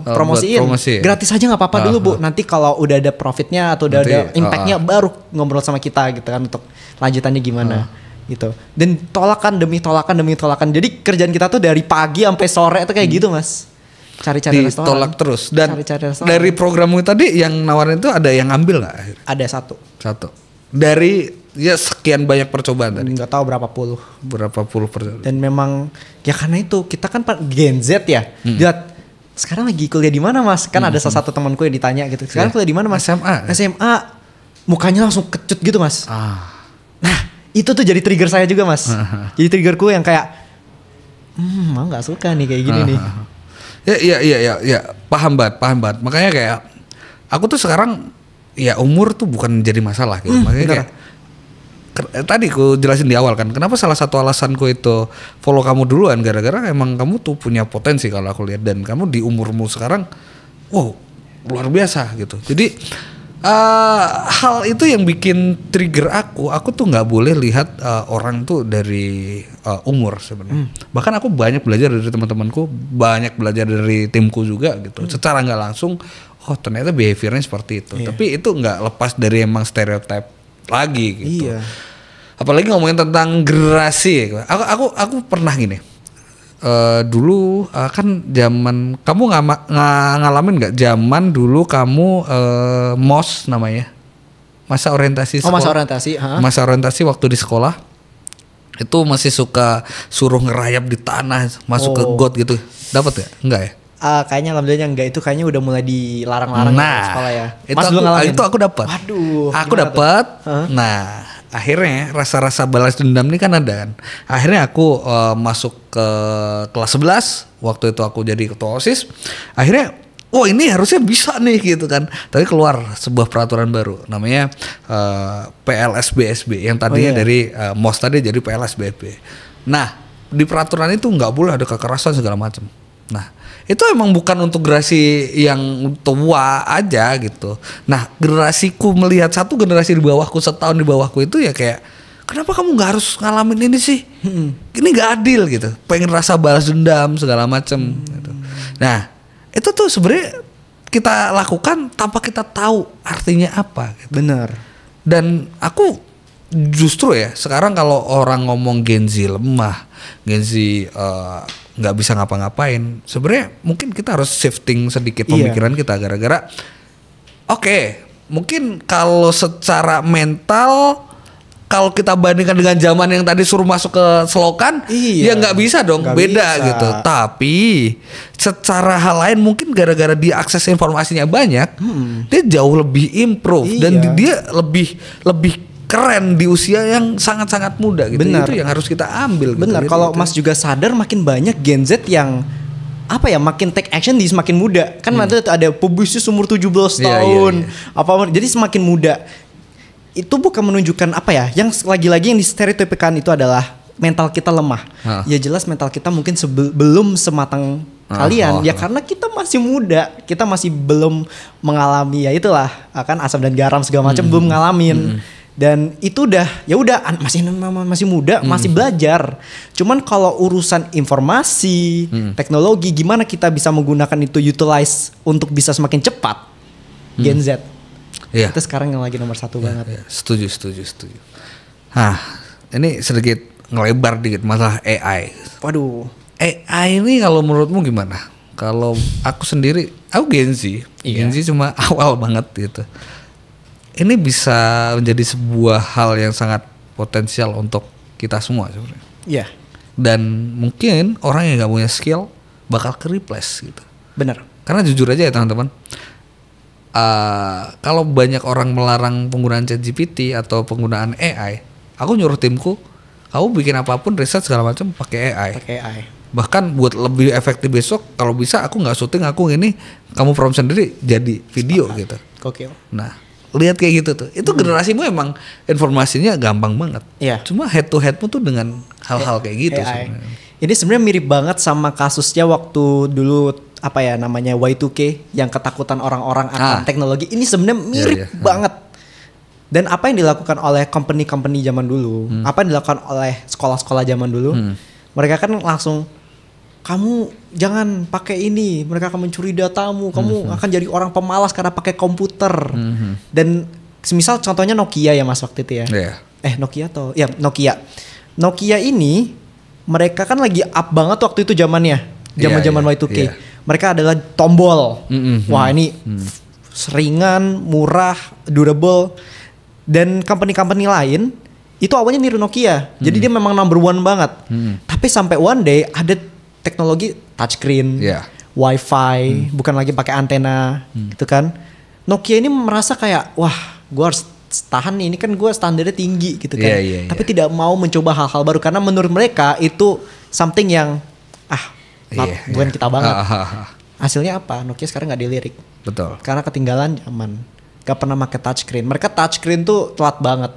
promosiin. Gratis aja gak apa-apa dulu bu. Nanti kalau udah ada profitnya atau udah ada impactnya baru ngobrol sama kita gitu kan. Untuk lanjutannya gimana gitu. Dan tolakan demi tolakan. Jadi kerjaan kita tuh dari pagi sampai sore itu kayak gitu mas. Cari-cari restoran. Ditolak terus. Dan cari dari programmu tadi yang nawarin itu ada yang ngambil gak? Ada satu. Dari ya sekian banyak percobaan tadi. Nggak tahu berapa puluh percobaan. Dan memang ya karena itu kita kan Gen Z ya. Lihat sekarang lagi kuliah di mana mas? Kan ada salah satu temanku yang ditanya gitu. Sekarang kuliah di mana mas? SMA. Mukanya langsung kecut gitu mas. Nah itu tuh jadi trigger saya juga mas. Jadi triggerku yang kayak emang nggak suka nih kayak gini nih. Ya paham banget. Makanya kayak aku tuh sekarang ya umur tuh bukan jadi masalah gitu. Makanya kayak tadi aku jelasin di awal kan, kenapa salah satu alasanku itu follow kamu duluan gara-gara emang kamu tuh punya potensi kalau aku lihat, dan kamu di umurmu sekarang wow luar biasa gitu. Jadi hal itu yang bikin trigger aku tuh nggak boleh lihat orang tuh dari umur sebenarnya. Bahkan aku banyak belajar dari teman-temanku, banyak belajar dari timku juga gitu. Secara nggak langsung, oh ternyata behaviornya seperti itu. Tapi itu nggak lepas dari emang stereotip lagi gitu. Apalagi ngomongin tentang generasi. Aku pernah gini. Dulu kan zaman kamu ngalamin nggak zaman dulu kamu MOS namanya, masa orientasi sekolah. Masa orientasi waktu di sekolah itu masih suka suruh ngerayap di tanah masuk ke got gitu, dapat ya? Enggak ya? Kayaknya alhamdulillah enggak, itu kayaknya udah mulai dilarang-larang di sekolah ya. Itu aku dapat. Waduh. Aku dapat. Nah, akhirnya rasa-rasa balas dendam ini kan ada kan. Akhirnya aku masuk ke kelas 11. Waktu itu aku jadi ketua OSIS. Akhirnya oh ini harusnya bisa nih gitu kan. Tapi keluar sebuah peraturan baru namanya PLSBSB yang tadinya dari MOS tadi jadi PLSBB. Nah di peraturan itu nggak boleh ada kekerasan segala macam. Nah itu emang bukan untuk generasi yang tua aja gitu. Nah generasiku melihat satu generasi di bawahku, setahun di bawahku itu ya kayak, kenapa kamu nggak harus ngalamin ini sih? Ini nggak adil gitu. Pengen rasa balas dendam segala macam. Gitu. Nah itu tuh sebenarnya kita lakukan tanpa kita tahu artinya apa. Gitu. Bener. Dan aku justru ya sekarang kalau orang ngomong Gen Z lemah, Gen Z nggak bisa ngapa-ngapain, sebenarnya mungkin kita harus shifting sedikit pemikiran kita gara-gara oke, mungkin kalau secara mental kalau kita bandingkan dengan zaman yang tadi suruh masuk ke selokan, ya nggak bisa dong, beda bisa. Gitu. Tapi secara hal lain mungkin gara-gara dia akses informasinya banyak, dia jauh lebih improve dan dia lebih keren di usia yang sangat-sangat muda gitu. Benar. Itu yang harus kita ambil. Benar. Gitu, kalau gitu. Mas juga sadar makin banyak Gen Z yang apa ya, makin take action di semakin muda. Kan nanti ada pebisnis umur 17 tahun. Apa jadi semakin muda. Itu bukan menunjukkan apa ya, yang lagi-lagi yang distereotipkan itu adalah mental kita lemah. Ya jelas mental kita mungkin belum sematang kalian ya karena kita masih muda, kita masih belum mengalami ya itulah akan asam dan garam segala macam belum ngalamin. Dan itu masih muda, masih belajar. Cuman kalau urusan informasi, teknologi, gimana kita bisa menggunakan itu utilize untuk bisa semakin cepat, Gen Z. Itu sekarang yang lagi nomor 1 banget. Ya. Setuju. Nah, ini sedikit ngelebar dikit masalah AI. Waduh. AI ini kalau menurutmu gimana? Kalau aku sendiri, aku Gen Z. Gen Z cuma awal banget gitu. Ini bisa menjadi sebuah hal yang sangat potensial untuk kita semua sebenarnya. Iya. Dan mungkin orang yang nggak punya skill bakal ke-replace gitu. Benar. Karena jujur aja ya teman-teman, kalau banyak orang melarang penggunaan ChatGPT atau penggunaan AI, aku nyuruh timku, kamu bikin apapun riset segala macam pakai AI. Bahkan buat lebih efektif besok, kalau bisa aku nggak syuting, aku ini kamu prompt sendiri jadi video gitu. Oke. Nah, lihat kayak gitu tuh. Itu generasimu emang informasinya gampang banget. Iya. Cuma head to headmu tuh dengan hal-hal kayak gitu sebenarnya. Ini sebenarnya mirip banget sama kasusnya waktu dulu apa ya namanya Y2K yang ketakutan orang-orang akan teknologi. Ini sebenarnya mirip banget. Dan apa yang dilakukan oleh company-company zaman dulu, apa yang dilakukan oleh sekolah-sekolah zaman dulu, mereka kan langsung, kamu jangan pakai ini, mereka akan mencuri datamu, kamu akan jadi orang pemalas karena pakai komputer. Dan semisal contohnya Nokia ya Mas waktu itu ya. Nokia ini mereka kan lagi up banget waktu itu zamannya, zaman Y2K. Mereka adalah tombol. Wah ini ringan, murah, durable. Dan company-company lain itu awalnya niru Nokia. Jadi dia memang number one banget. Tapi sampai one day ada teknologi touchscreen, wifi, bukan lagi pakai antena, gitu kan. Nokia ini merasa kayak, wah, gue harus tahan nih, ini kan gue standarnya tinggi, gitu kan. Tapi tidak mau mencoba hal-hal baru karena menurut mereka itu something yang, bukan kita banget. Hasilnya apa? Nokia sekarang nggak dilirik. Betul. Karena ketinggalan zaman, gak pernah pakai touchscreen. Mereka touchscreen tuh telat banget,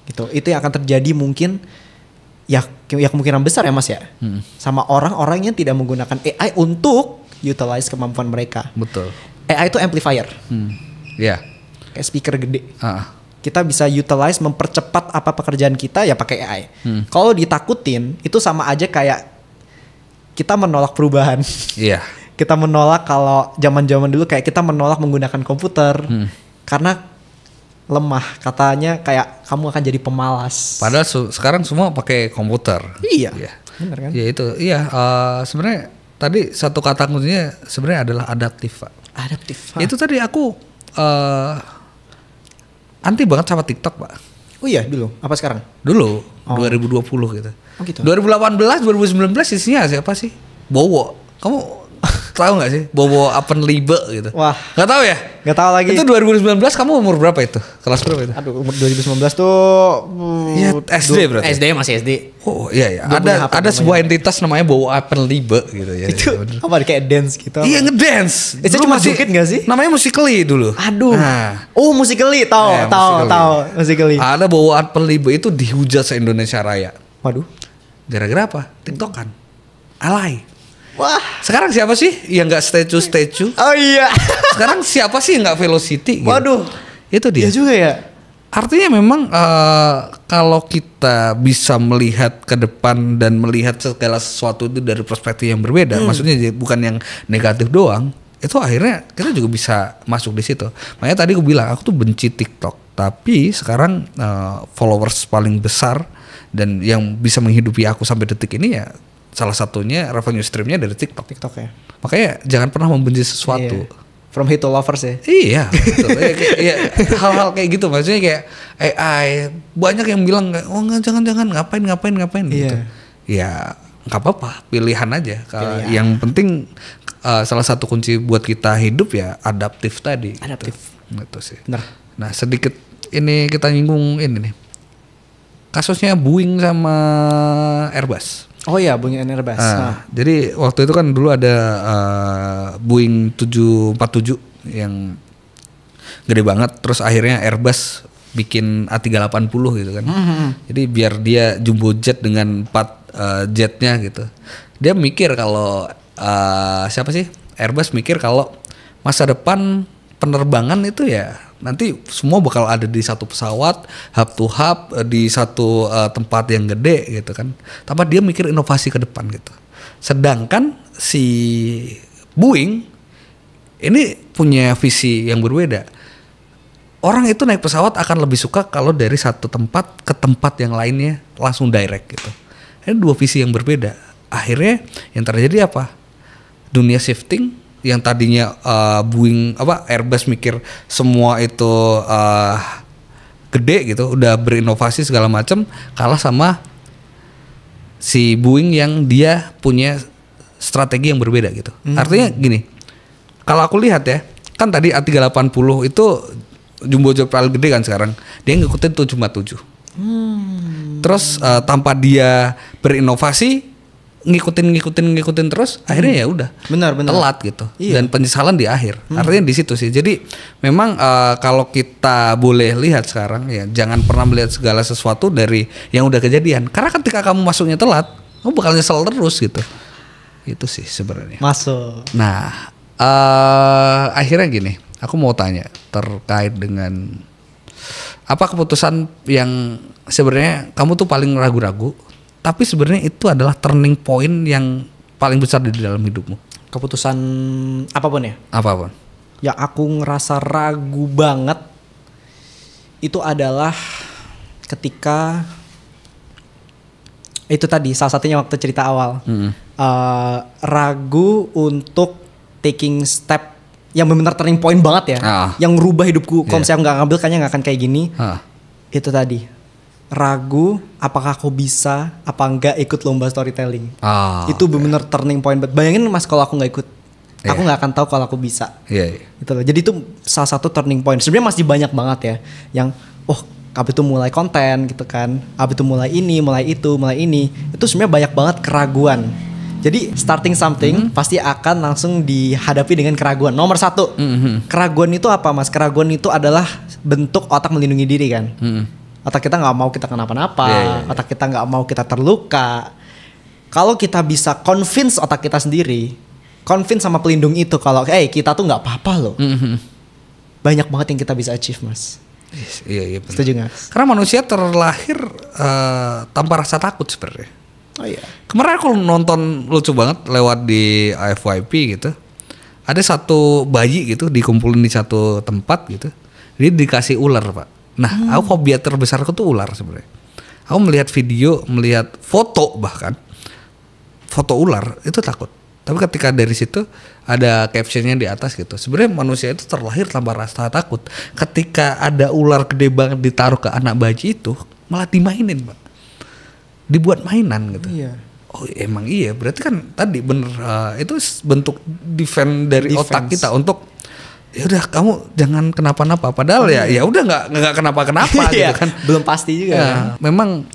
gitu. Itu yang akan terjadi mungkin. Ya kemungkinan besar ya Mas ya, sama orang-orang yang tidak menggunakan AI untuk utilize kemampuan mereka. Betul. AI itu amplifier, kayak speaker gede. Kita bisa utilize mempercepat apa pekerjaan kita ya pakai AI. Kalau ditakutin itu sama aja kayak kita menolak perubahan. Kita menolak kalau zaman-zaman dulu kayak kita menolak menggunakan komputer karena lemah, katanya kayak kamu akan jadi pemalas. Padahal sekarang semua pakai komputer. Iya. Benar kan? Ya itu. Sebenarnya tadi satu kata kuncinya sebenarnya adalah adaptif, Pak. Adaptif. Itu tadi aku anti banget sama TikTok, Pak. Oh iya dulu. Apa sekarang? Dulu 2020 gitu. Oh gitu. 2018, 2019 isinya siapa sih? Bowo. Kamu tahu nggak sih Bowo Appenliebe gitu? Wah. Nggak tahu ya? Nggak tahu lagi. Itu 2019 kamu umur berapa itu? Kelas berapa itu? Aduh, umur 2019 tuh Iya, SD berarti. SD masih SD. Oh iya. Gua punya Ada HP sebuah namanya. entitas namanya Bowo Appenliebe gitu ya. Itu apa kayak dance gitu. Iya ngedance. Itu Dulu cuma joget nggak sih? Namanya Musical.ly dulu. Aduh. Nah, Oh, Musical.ly, tahu Musical.ly. ada Bowo Appenliebe itu dihujat se-Indonesia Raya. Waduh. Gara-gara apa? TikTokan. Alay. Wah. Sekarang siapa sih yang nggak statue? Oh iya. Sekarang siapa sih yang nggak velocity? Gitu? Waduh. Itu dia. Iya juga ya. Artinya memang kalau kita bisa melihat ke depan dan melihat segala sesuatu itu dari perspektif yang berbeda, maksudnya bukan yang negatif doang, itu akhirnya kita juga bisa masuk di situ. Makanya tadi gue bilang aku tuh benci TikTok, tapi sekarang followers paling besar dan yang bisa menghidupi aku sampai detik ini ya salah satunya revenue streamnya dari TikTok. TikTok ya. Makanya jangan pernah membenci sesuatu. Iya. From hate to lovers ya. Iya, betul. Ya, hal-hal kayak gitu maksudnya kayak AI banyak yang bilang oh enggak jangan ngapain gitu. Ya nggak apa-apa, pilihan aja. Yang penting salah satu kunci buat kita hidup ya adaptif tadi. Adaptif. Gitu sih. Benar. Nah sedikit ini kita nyinggung ini nih. Kasusnya Boeing sama Airbus. Oh iya, Boeing Airbus. Jadi waktu itu kan dulu ada Boeing 747 yang gede banget. Terus akhirnya Airbus bikin A380 gitu kan. Jadi biar dia jumbo jet dengan 4 jetnya gitu. Dia mikir kalau siapa sih? Airbus mikir kalau masa depan penerbangan itu ya nanti semua bakal ada di satu pesawat, hub to hub, di satu tempat yang gede gitu kan. Tapi dia mikir inovasi ke depan gitu. Sedangkan si Boeing ini punya visi yang berbeda. Orang itu naik pesawat akan lebih suka kalau dari satu tempat ke tempat yang lainnya langsung direct gitu. Ini dua visi yang berbeda. Akhirnya yang terjadi apa? Dunia shifting. Yang tadinya Boeing Airbus mikir semua itu gede gitu, udah berinovasi segala macam, kalah sama si Boeing yang dia punya strategi yang berbeda gitu. Artinya gini, kalau aku lihat ya, kan tadi A380 itu jumbo jet paling gede kan sekarang, dia ngikutin 747. Terus tanpa dia berinovasi ngikutin terus akhirnya ya udah benar telat gitu. Iya. Dan penyesalan di akhir artinya di situ sih. Jadi memang kalau kita boleh lihat sekarang ya jangan pernah melihat segala sesuatu dari yang udah kejadian karena ketika kamu masuknya telat kamu bakal nyesel terus gitu. Itu sih sebenarnya masuk. Nah akhirnya gini, aku mau tanya terkait dengan apa keputusan yang sebenarnya kamu tuh paling ragu-ragu tapi sebenarnya itu adalah turning point yang paling besar di dalam hidupmu. Keputusan apapun ya? Apapun. Yang aku ngerasa ragu banget itu adalah ketika itu tadi salah satunya waktu cerita awal. Ragu untuk taking step yang benar-benar turning point banget ya. Yang rubah hidupku. Kalau misalnya aku gak ngambil kayaknya gak akan kayak gini. Itu tadi. Ragu apakah aku bisa apa enggak ikut lomba storytelling. Itu benar turning point. Bayangin Mas kalau aku nggak ikut, aku nggak akan tahu kalau aku bisa. Gitu loh. Jadi itu salah satu turning point. Sebenarnya masih banyak banget ya yang abis itu mulai konten gitu kan, abis itu mulai ini, mulai itu, mulai ini. Itu sebenarnya banyak banget keraguan. Jadi starting something pasti akan langsung dihadapi dengan keraguan. Nomor 1, keraguan itu apa Mas? Keraguan itu adalah bentuk otak melindungi diri kan. Otak kita nggak mau kita kenapa-napa, otak kita nggak mau kita terluka. Kalau kita bisa convince otak kita sendiri, convince sama pelindung itu kalau kita tuh nggak apa-apa loh. Banyak banget yang kita bisa achieve Mas. Iya. Setuju nggak? Karena manusia terlahir tanpa rasa takut sebenarnya. Oh iya. Kemarin aku nonton lucu banget lewat di FYP gitu. Ada satu bayi gitu dikumpulin di satu tempat gitu. Dia dikasih ular Pak. Nah, aku fobia terbesarku tuh ular sebenarnya. Aku melihat video, melihat foto bahkan foto ular itu takut. Tapi ketika dari situ ada captionnya di atas gitu. Sebenarnya manusia itu terlahir tanpa rasa takut. Ketika ada ular gede banget ditaruh ke anak bayi itu, malah dimainin, Pak. Dibuat mainan gitu. Iya. oh emang iya, berarti kan tadi bener itu bentuk defense dari otak kita untuk ya udah kamu jangan kenapa-napa. Padahal ya udah nggak kenapa-kenapa gitu kan. Belum pasti juga. Ya, memang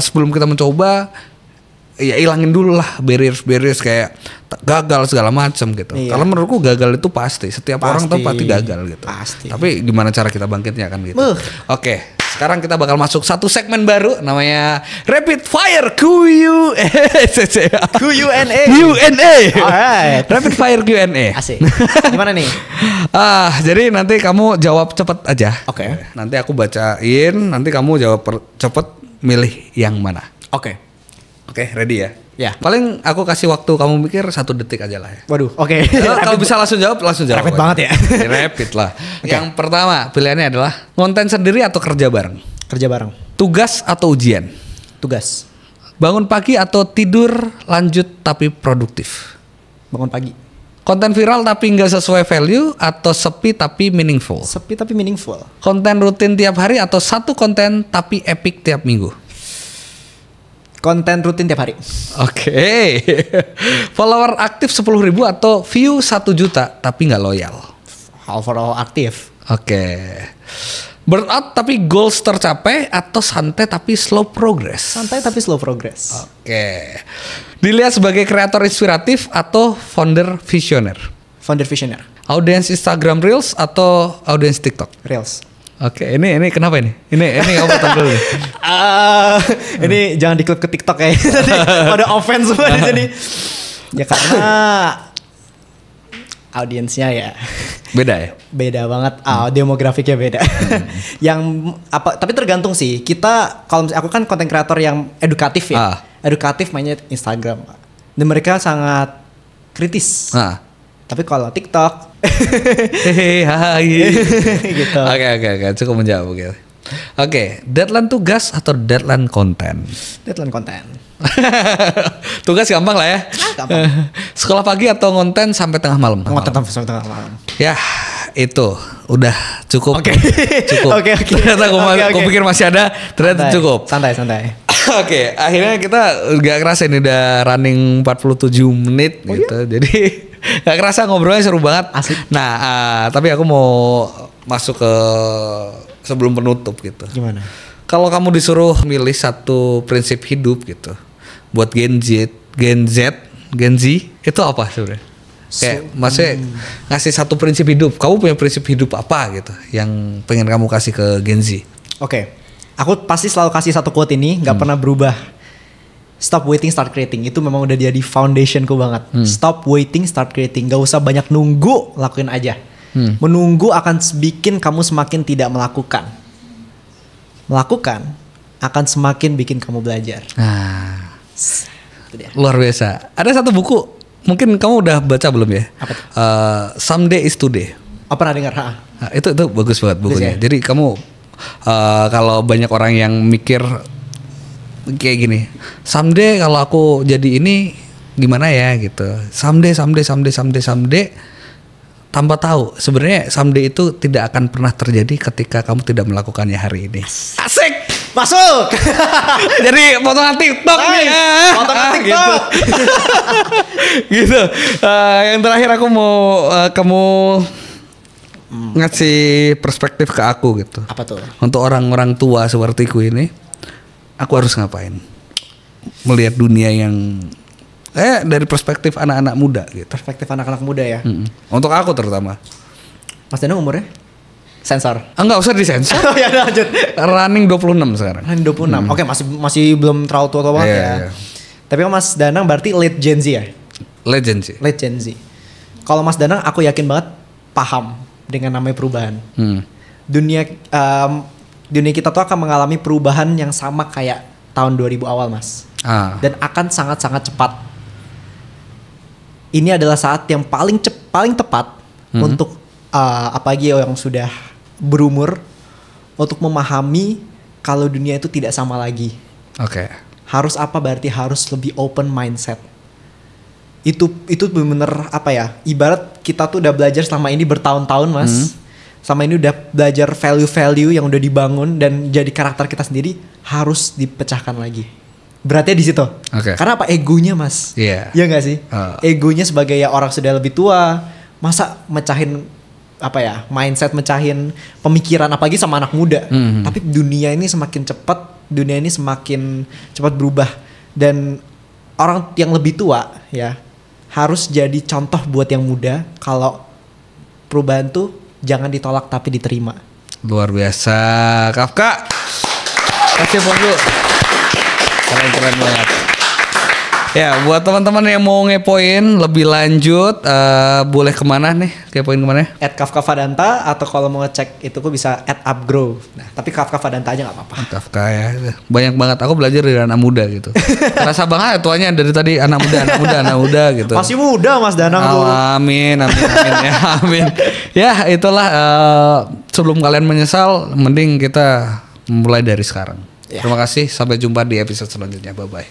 sebelum kita mencoba ya ilangin dulu lah barriers kayak gagal segala macam gitu. Iya. Kalau menurutku gagal itu pasti. Setiap orang tuh pasti gagal gitu. Pasti. Tapi gimana cara kita bangkitnya kan gitu. Oke, sekarang kita bakal masuk satu segmen baru namanya Rapid Fire Q&A. Alright. Rapid Fire Q&A. Asik. Gimana nih? Jadi nanti kamu jawab cepet aja. Oke. Nanti aku bacain, nanti kamu jawab cepet, milih yang mana. Oke. Oke, ready ya? Ya. Paling aku kasih waktu kamu mikir 1 detik aja lah ya. Waduh, oke. Kalau bisa langsung jawab. Rapid banget ya. Rapid lah. Yang pertama pilihannya adalah konten sendiri atau kerja bareng? Kerja bareng. Tugas atau ujian? Tugas. Bangun pagi atau tidur lanjut tapi produktif? Bangun pagi. Konten viral tapi nggak sesuai value atau sepi tapi meaningful? Sepi tapi meaningful. Konten rutin tiap hari atau satu konten tapi epic tiap minggu? Konten rutin tiap hari. Oke. Follower aktif 10.000 atau view 1 juta tapi nggak loyal? Overall aktif. Oke. Burnout tapi goals tercapai atau santai tapi slow progress? Santai tapi slow progress. Oke. Dilihat sebagai kreator inspiratif atau founder visioner? Founder visioner. Audiens Instagram Reels atau audiens TikTok? Reels. Oke, ini kenapa ini? Ini kamu potong dulu. Ini jangan diklip ke TikTok ya. Ada offense semua di sini. Ya karena audiensnya ya beda ya. Beda banget. Demografiknya beda. Yang apa? Tapi tergantung sih. Kita kalau aku kan konten kreator yang edukatif ya. Edukatif mainnya Instagram. Dan mereka sangat kritis. Tapi kalau TikTok gitu. Oke, cukup menjawab gitu. Oke, deadline tugas atau deadline konten? Deadline konten. Tugas gampang lah ya. Gampang. Sekolah pagi atau konten sampai tengah malam? Konten sampai tengah malam. Ya, itu udah cukup. Cukup. Oke. Ternyata aku pikir masih ada, ternyata cukup. Santai. Oke, akhirnya kita gak kerasa ini udah running 47 menit gitu. Iya? Jadi gak kerasa ngobrolnya seru banget. Asik. Nah, tapi aku mau masuk ke sebelum penutup gitu. Gimana? Kalau kamu disuruh milih satu prinsip hidup gitu buat Gen Z itu apa sebenarnya? Kayak maksudnya ngasih satu prinsip hidup. Kamu punya prinsip hidup apa gitu yang pengen kamu kasih ke Gen Z? Oke. Aku pasti selalu kasih satu quote ini, nggak pernah berubah. Stop waiting, start creating. Itu memang udah jadi foundationku banget. Stop waiting, start creating. Gak usah banyak nunggu, lakuin aja. Menunggu akan bikin kamu semakin tidak melakukan. Melakukan akan semakin bikin kamu belajar. Itu dia. Luar biasa. Ada satu buku, mungkin kamu udah baca belum ya? Apa tuh? Someday is Today. Oh, pernah dengar? Nah, itu bagus banget bukunya. ya? Jadi kamu kalau banyak orang yang mikir kayak gini, someday kalau aku jadi ini gimana ya gitu. Someday tanpa tahu sebenarnya someday itu tidak akan pernah terjadi ketika kamu tidak melakukannya hari ini. Asik. Masuk. Jadi potongan TikTok nih. Potongan TikTok. Gitu. Yang terakhir aku mau kamu ngasih perspektif ke aku gitu. Apa tuh? Untuk orang-orang tua sepertiku ini, aku harus ngapain? Melihat dunia yang dari perspektif anak-anak muda gitu. Perspektif anak-anak muda ya. Untuk aku terutama. Mas Danang umurnya? Sensor. Enggak usah disensor. Ya lanjut. Running 26 sekarang. Running 26. Oke, masih belum terlalu tua banget ya. Tapi Mas Danang berarti late Gen Z ya? Legend sih. Late Gen Z. Kalau Mas Danang aku yakin banget paham dengan namanya perubahan. Dunia kita tuh akan mengalami perubahan yang sama kayak tahun 2000 awal, Mas. Dan akan sangat-sangat cepat. Ini adalah saat yang paling tepat untuk apalagi yang sudah berumur untuk memahami kalau dunia itu tidak sama lagi. Oke. Harus apa? Berarti harus lebih open mindset. Itu benar-benar apa ya? Ibarat kita tuh udah belajar selama ini bertahun-tahun, Mas. Selama ini udah belajar value-value yang udah dibangun dan jadi karakter kita sendiri harus dipecahkan lagi. beratnya di situ. Oke. Karena apa? Egonya, Mas. Iya. Iya nggak sih? Egonya sebagai ya orang sudah lebih tua, masa mecahin apa ya, mindset, mecahin pemikiran apalagi sama anak muda. Tapi dunia ini semakin cepat, dunia ini semakin cepat berubah, dan orang yang lebih tua ya harus jadi contoh buat yang muda kalau perubahan tuh jangan ditolak tapi diterima. Luar biasa, Kafka. Kasih dulu. Keren banget. Ya, buat teman-teman yang mau ngepoin lebih lanjut, boleh kemana nih? Kepoin kemana? @Kafka Fadanta, atau kalau mau ngecek itu kok bisa @upgrow. Nah, tapi Kafka Fadanta aja nggak apa-apa. Kafka ya, banyak banget. Aku belajar dari anak muda gitu. Terasa banget tuanya dari tadi anak muda gitu. Masih muda Mas Danang tuh. Amin ya, amin. Ya, itulah sebelum kalian menyesal, mending kita mulai dari sekarang. Terima kasih, sampai jumpa di episode selanjutnya. Bye bye.